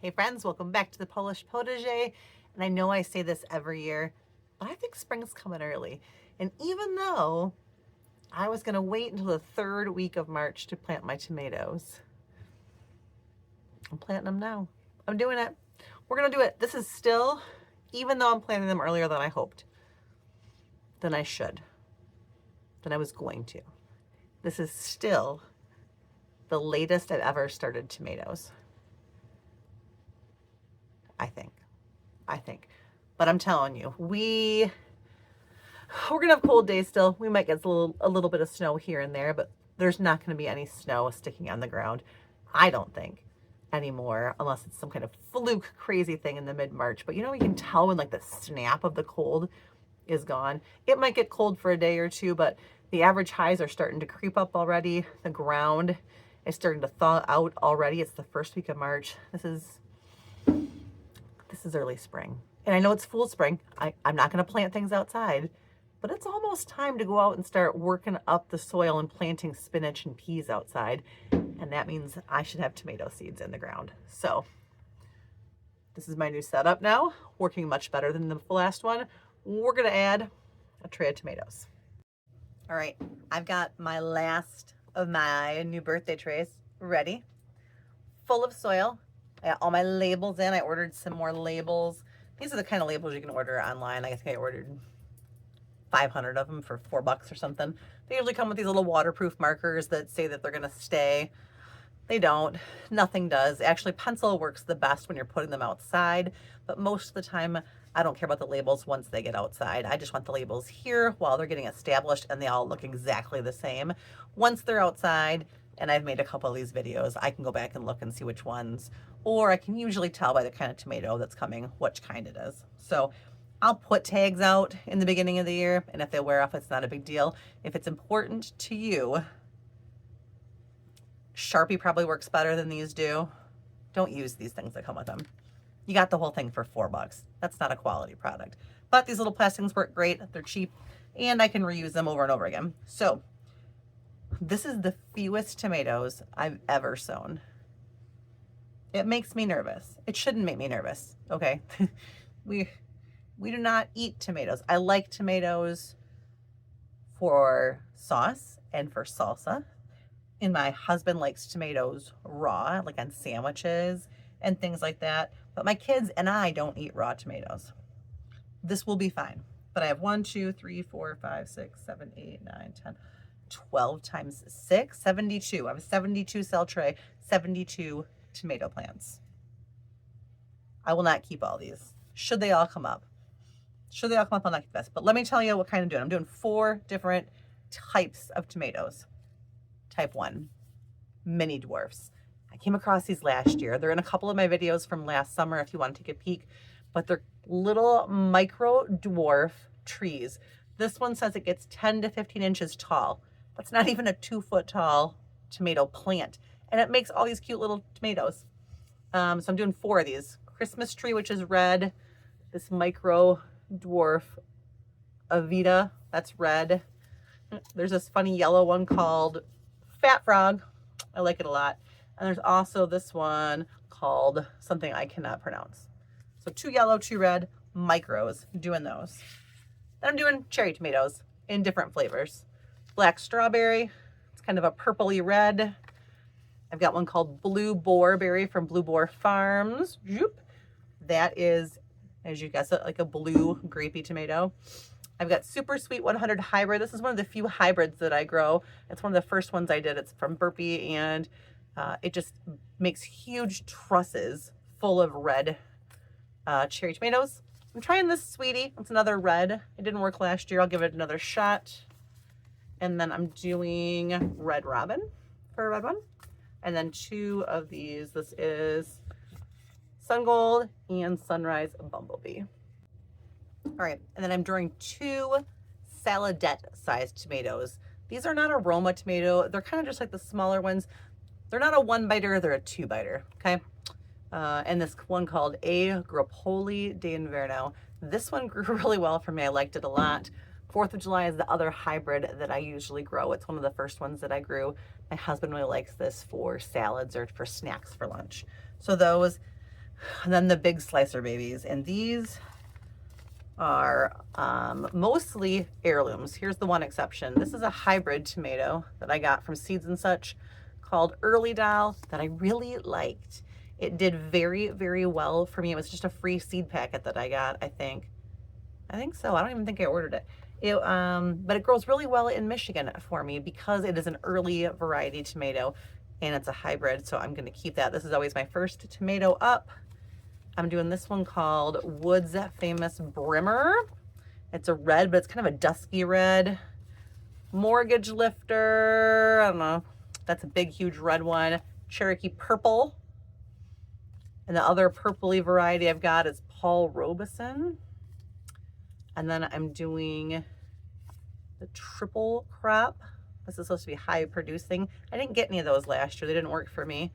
Hey friends, welcome back to the Polish Potager. And I know I say this every year, but I think spring's coming early. And even though I was gonna wait until the third week of March to plant my tomatoes, I'm planting them now. I'm doing it. We're gonna do it. This is still, even though I'm planting them earlier than I hoped, than I should, than I was going to. This is still the latest I've ever started tomatoes. I think. But I'm telling you, we're gonna have cold days still. We might get a little bit of snow here and there, but there's not gonna be any snow sticking on the ground, I don't think, anymore, unless it's some kind of fluke crazy thing in the mid-March. But you can tell when like the snap of the cold is gone. It might get cold for a day or two, but the average highs are starting to creep up already. The ground is starting to thaw out already. It's the first week of March. This is early spring. And I know it's full spring. I'm not going to plant things outside, but it's almost time to go out and start working up the soil and planting spinach and peas outside. And that means I should have tomato seeds in the ground. So this is my new setup now, working much better than the last one. We're going to add a tray of tomatoes. All right, I've got my last of my new birthday trays ready, full of soil. I got all my labels in. I ordered some more labels. These are the kind of labels you can order online. I think I ordered 500 of them for $4 or something. They usually come with these little waterproof markers that say that they're going to stay. They don't. Nothing does. Actually, pencil works the best when you're putting them outside, but most of the time, I don't care about the labels once they get outside. I just want the labels here while they're getting established, and they all look exactly the same. Once they're outside, and I've made a couple of these videos, I can go back and look and see which ones, or I can usually tell by the kind of tomato that's coming which kind it is. So I'll put tags out in the beginning of the year, and if they wear off, it's not a big deal. If it's important to you, Sharpie probably works better than these do. Don't use these things that come with them. You got the whole thing for $4. That's not a quality product. But these little plastic things work great. They're cheap, and I can reuse them over and over again. So this is the fewest tomatoes I've ever sown. It makes me nervous. It shouldn't make me nervous, okay? We do not eat tomatoes. I like tomatoes for sauce and for salsa. And my husband likes tomatoes raw, like on sandwiches and things like that. But my kids and I don't eat raw tomatoes. This will be fine. But I have 1, 2, 3, 4, 5, 6, 7, 8, 9, 10, 12 times 6, 72. I have a 72 cell tray, 72 tomato plants. I will not keep all these. Should they all come up? I'll not keep this. But let me tell you what kind I'm doing. I'm doing 4 different types of tomatoes. Type 1, mini dwarfs. I came across these last year. They're in a couple of my videos from last summer if you want to take a peek, but they're little micro dwarf trees. This one says it gets 10 to 15 inches tall. That's not even a 2-foot tall tomato plant. And it makes all these cute little tomatoes. So I'm doing 4 of these. Christmas tree, which is red. This micro dwarf Avita, that's red. There's this funny yellow one called Fat Frog. I like it a lot. And there's also this one called something I cannot pronounce. So 2 yellow, 2 red, micros, doing those. Then I'm doing cherry tomatoes in different flavors. Black strawberry, it's kind of a purpley red. I've got one called Blue Boar Berry from Blue Boar Farms. That is, as you guess it, like a blue grapey tomato. I've got Super Sweet 100 Hybrid. This is one of the few hybrids that I grow. It's one of the first ones I did. It's from Burpee, and it just makes huge trusses full of red cherry tomatoes. I'm trying this Sweetie. It's another red. It didn't work last year. I'll give it another shot. And then I'm doing Red Robin for a red one. And then 2 of these. This is Sun Gold and Sunrise Bumblebee. All right, and then I'm doing 2 saladette-sized tomatoes. These are not a Roma tomato. They're kind of just like the smaller ones. They're not a 1-biter, they're a 2-biter, okay? And this one called A. Grappoli d'Inverno. This one grew really well for me. I liked it a lot. 4th of July is the other hybrid that I usually grow. It's one of the first ones that I grew. My husband really likes this for salads or for snacks for lunch. So those, And then the big slicer babies. And these are mostly heirlooms. Here's the one exception. This is a hybrid tomato that I got from Seeds and Such called Early Doll that I really liked. It did very, very well for me. It was just a free seed packet that I got, I think. I think so. I don't even think I ordered it. But it grows really well in Michigan for me because it is an early variety tomato and it's a hybrid. So I'm going to keep that. This is always my first tomato up. I'm doing this one called Woods Famous Brimmer. It's a red, but it's kind of a dusky red. Mortgage Lifter. I don't know. That's a big, huge red one. Cherokee Purple. And the other purpley variety I've got is Paul Robeson. And then I'm doing the triple crop. This is supposed to be high producing. I didn't get any of those last year. They didn't work for me,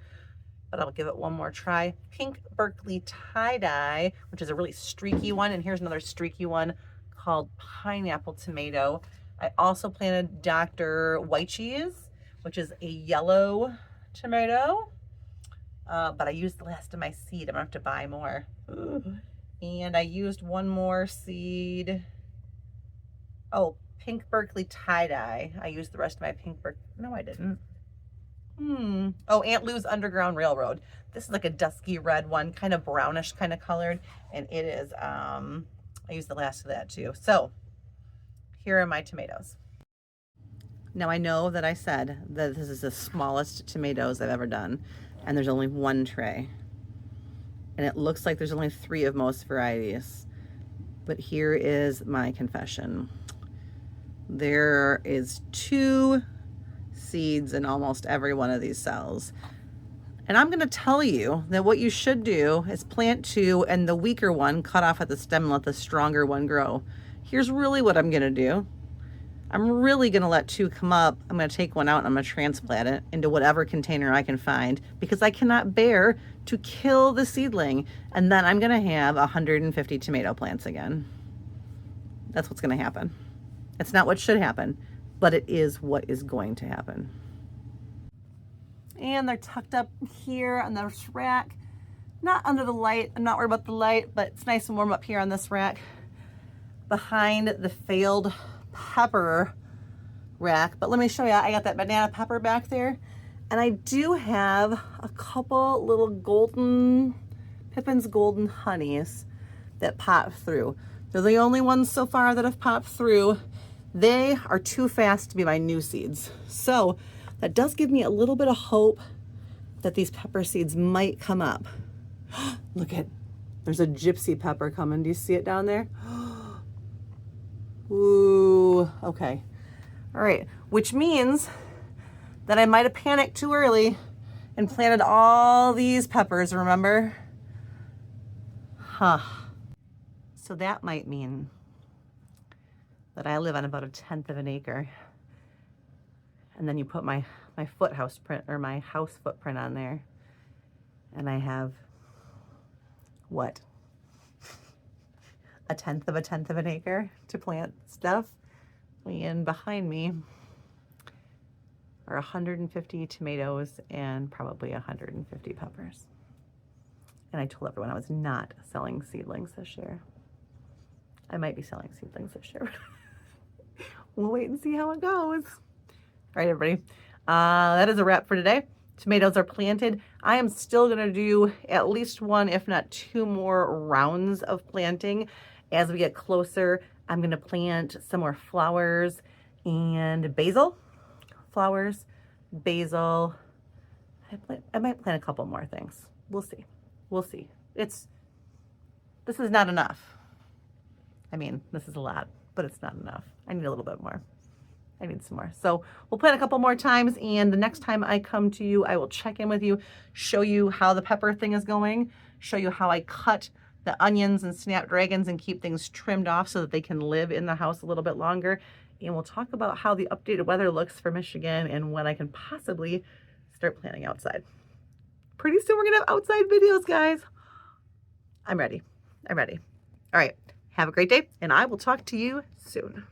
but I'll give it one more try. Pink Berkeley Tie-Dye, which is a really streaky one. And here's another streaky one called Pineapple Tomato. I also planted Dr. White Cheese, which is a yellow tomato. But I used the last of my seed. I'm gonna have to buy more. And I used one more seed. Oh, Pink Berkeley Tie-Dye. I used the rest of my Pink Berkeley. No, I didn't. Oh, Aunt Lou's Underground Railroad. This is like a dusky red one, kind of brownish kind of colored. And it is, I used the last of that too. So here are my tomatoes. Now I know that I said that this is the smallest tomatoes I've ever done. And there's only one tray. And it looks like there's only 3 of most varieties. But here is my confession. There is 2 seeds in almost every one of these cells. And I'm gonna tell you that what you should do is plant 2 and the weaker one cut off at the stem and let the stronger one grow. Here's really what I'm gonna do. I'm really gonna let 2 come up. I'm gonna take one out and I'm gonna transplant it into whatever container I can find because I cannot bear to kill the seedling. And then I'm gonna have 150 tomato plants again. That's what's gonna happen. It's not what should happen, but it is what is going to happen. And they're tucked up here on this rack. Not under the light, I'm not worried about the light, but it's nice and warm up here on this rack. Behind the failed pepper rack. But let me show you, I got that banana pepper back there. And I do have a couple little Pippin's Golden Honeys that pop through. They're the only ones so far that have popped through. They are too fast to be my new seeds. So that does give me a little bit of hope that these pepper seeds might come up. Look at, there's a gypsy pepper coming. Do you see it down there? Ooh, okay. All right, which means that I might have panicked too early and planted all these peppers, remember? So that might mean that I live on about 1/10 of an acre. And then you put my house footprint on there. And I have, what? 1/10 of an acre to plant stuff. And behind me are 150 tomatoes and probably 150 peppers. And I told everyone I was not selling seedlings this year. I might be selling seedlings this year. We'll wait and see how it goes. All right, everybody. That is a wrap for today. Tomatoes are planted. I am still going to do at least 1, if not 2 more rounds of planting. As we get closer, I'm going to plant some more flowers and basil. Flowers, basil. I might plant a couple more things. We'll see. We'll see. This is not enough. I mean, this is a lot, but it's not enough. I need a little bit more. I need some more. So we'll plant a couple more times, and the next time I come to you, I will check in with you, show you how the pepper thing is going, show you how I cut the onions and snapdragons and keep things trimmed off so that they can live in the house a little bit longer. And we'll talk about how the updated weather looks for Michigan and when I can possibly start planting outside. Pretty soon we're gonna have outside videos, guys. I'm ready. I'm ready. All right, have a great day, and I will talk to you soon.